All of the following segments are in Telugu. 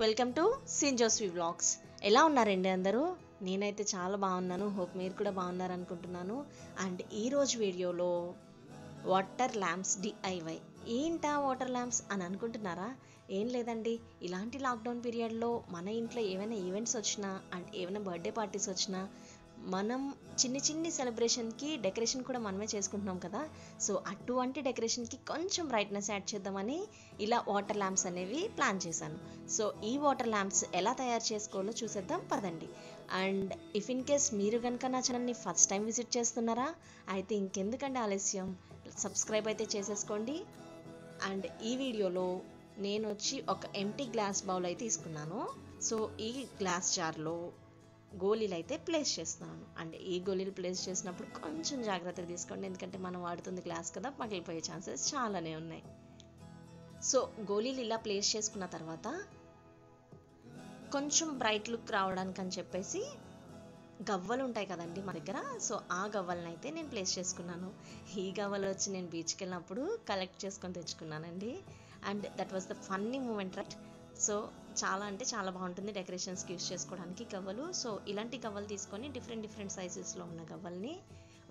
Welcome to SinJo's vlogs. ఎలా ఉన్నారండి అందరూ? నేనైతే చాలా బాగున్నాను. హోప్ మీరు కూడా బాగున్నారు అనుకుంటున్నాను. అండ్ ఈరోజు వీడియోలో వాటర్ ల్యాంప్స్ DIY. ఏంటా వాటర్ ల్యాంప్స్ అని అనుకుంటున్నారా? ఏం లేదండి, ఇలాంటి లాక్డౌన్ పీరియడ్లో మన ఇంట్లో ఏమైనా ఈవెంట్స్ వచ్చినా అండ్ ఏమైనా బర్త్డే పార్టీస్ వచ్చినా మనం చిన్ని సెలబ్రేషన్కి డెకరేషన్ కూడా మనమే చేసుకుంటున్నాం కదా. సో అటువంటి డెకరేషన్కి కొంచెం బ్రైట్నెస్ యాడ్ చేద్దామని ఇలా వాటర్ ల్యాంప్స్ అనేవి ప్లాన్ చేశాను. సో ఈ వాటర్ ల్యాంప్స్ ఎలా తయారు చేసుకోవాలో చూసేద్దాం పదండి. అండ్ ఇఫ్ ఇన్ కేస్ మీరు కనుక నా ఛానల్ని ఫస్ట్ టైం విజిట్ చేస్తున్నారా అయితే ఇంకెందుకండి ఆలస్యం, సబ్స్క్రైబ్ అయితే చేసేసుకోండి. అండ్ ఈ వీడియోలో నేను వచ్చి ఒక ఎంటీ గ్లాస్ బౌల్ అయితే తీసుకున్నాను. సో ఈ గ్లాస్ జార్లో గోళీలు అయితే ప్లేస్ చేస్తున్నాను. అండ్ ఈ గోళీలు ప్లేస్ చేసినప్పుడు కొంచెం జాగ్రత్తగా తీసుకోండి, ఎందుకంటే మనం వాడుతుంది గ్లాస్ కదా, పగిలిపోయే ఛాన్సెస్ చాలానే ఉన్నాయి. సో గోళీలు ఇలా ప్లేస్ చేసుకున్న తర్వాత కొంచెం బ్రైట్ లుక్ రావడానికి అని చెప్పేసి గవ్వలు ఉంటాయి కదండి మన దగ్గర, సో ఆ గవ్వలను అయితే నేను ప్లేస్ చేసుకున్నాను. ఈ గవ్వలు వచ్చి నేను బీచ్కి వెళ్ళినప్పుడు కలెక్ట్ చేసుకొని తెచ్చుకున్నానండి. And that was the funny moment, right? So చాలా అంటే చాలా బాగుంటుంది డెకరేషన్స్కి యూస్ చేసుకోవడానికి గవ్వలు. సో ఇలాంటి గవ్వలు తీసుకొని డిఫరెంట్ సైజెస్లో ఉన్న గవ్వల్ని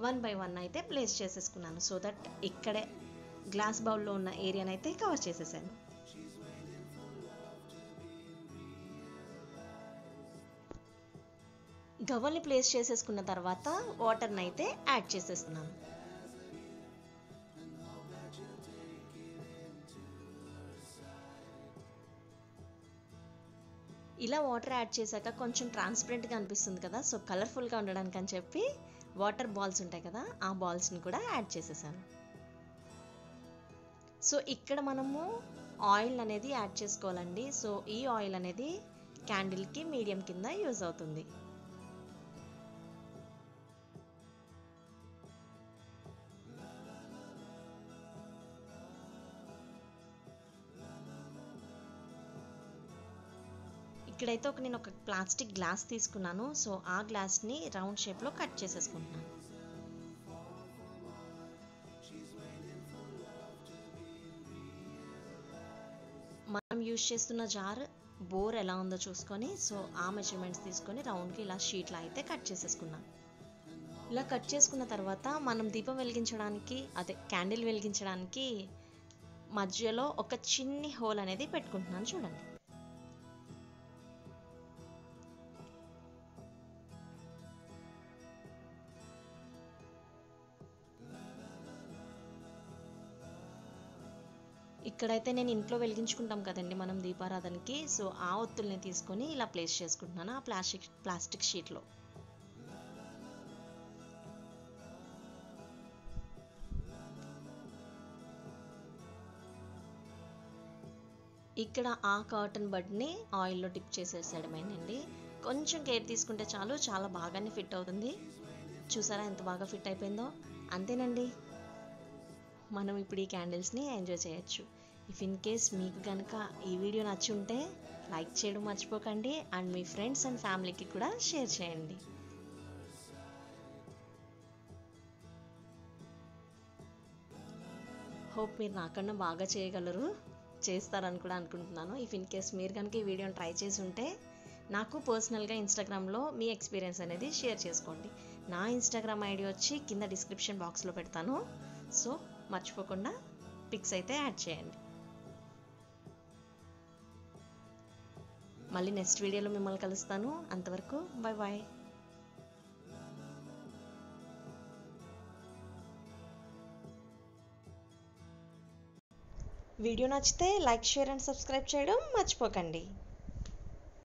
1 by 1 అయితే ప్లేస్ చేసేసుకున్నాను. సో దట్ ఇక్కడే గ్లాస్ బౌల్లో ఉన్న ఏరియాని అయితే కవర్ చేసేసాను. గవ్వల్ని ప్లేస్ చేసేసుకున్న తర్వాత వాటర్ని అయితే యాడ్ చేసేస్తున్నాను. ఇలా వాటర్ యాడ్ చేశాక కొంచెం ట్రాన్స్పరెంట్గా అనిపిస్తుంది కదా, సో కలర్ఫుల్గా ఉండడానికి అని చెప్పి వాటర్ బాల్స్ ఉంటాయి కదా, ఆ బాల్స్ని కూడా యాడ్ చేసేసాను. సో ఇక్కడ మనము ఆయిల్ అనేది యాడ్ చేసుకోవాలండి. సో ఈ ఆయిల్ అనేది క్యాండిల్కి మీడియం కింద యూజ్ అవుతుంది. ఇక్కడైతే నేను ఒక ప్లాస్టిక్ గ్లాస్ తీసుకున్నాను. సో ఆ గ్లాస్ని రౌండ్ షేప్లో కట్ చేసేసుకుంటున్నాను. మనం యూజ్ చేస్తున్న జార్ బోర్ ఎలా ఉందో చూసుకొని సో ఆ మెజర్మెంట్స్ తీసుకొని రౌండ్కి ఇలా షీట్లా అయితే కట్ చేసేసుకున్నాం. ఇలా కట్ చేసుకున్న తర్వాత మనం దీపం వెలిగించడానికి, అదే క్యాండిల్ వెలిగించడానికి మధ్యలో ఒక చిన్ని హోల్ అనేది పెట్టుకుంటున్నాను, చూడండి. ఇక్కడైతే నేను ఇంట్లో వెలిగించుకుంటాం కదండి మనం దీపారాధనకి, సో ఆ ఒత్తుల్ని తీసుకొని ఇలా ప్లేస్ చేసుకుంటున్నాను ఆ ప్లాస్టిక్ షీట్లో. ఇక్కడ ఆ కాటన్ బడ్ని ఆయిల్లో డిప్ చేసేసేయడమేనండి. కొంచెం కేర్ తీసుకుంటే చాలు, చాలా బాగానే ఫిట్ అవుతుంది. చూసారా ఎంత బాగా ఫిట్ అయిపోయిందో? అంతేనండి, మనం ఇప్పుడు ఈ క్యాండిల్స్ని ఎంజాయ్ చేయొచ్చు. ఇఫ్ ఇన్ కేస్ మీకు కనుక ఈ వీడియో నచ్చి ఉంటే లైక్ చేయడం మర్చిపోకండి అండ్ మీ ఫ్రెండ్స్ అండ్ ఫ్యామిలీకి కూడా షేర్ చేయండి. హోప్ మీరు నాకన్నా బాగా చేయగలరు, చేస్తారని కూడా అనుకుంటున్నాను. ఇఫ్ ఇన్ కేస్ మీరు కనుక ఈ వీడియోని ట్రై చేసి ఉంటే నాకు పర్సనల్గా ఇన్స్టాగ్రామ్లో మీ ఎక్స్పీరియన్స్ అనేది షేర్ చేసుకోండి. నా ఇన్స్టాగ్రామ్ ఐడి వచ్చి కింద డిస్క్రిప్షన్ బాక్స్లో పెడతాను. సో మర్చిపోకుండా పిక్స్ అయితే యాడ్ చేయండి. మళ్ళీ నెక్స్ట్ వీడియోలో మిమ్మల్ని కలుస్తాను. అంతవరకు బాయ్. వీడియో నచ్చితే లైక్, షేర్ అండ్ సబ్స్క్రైబ్ చేయడం మర్చిపోకండి.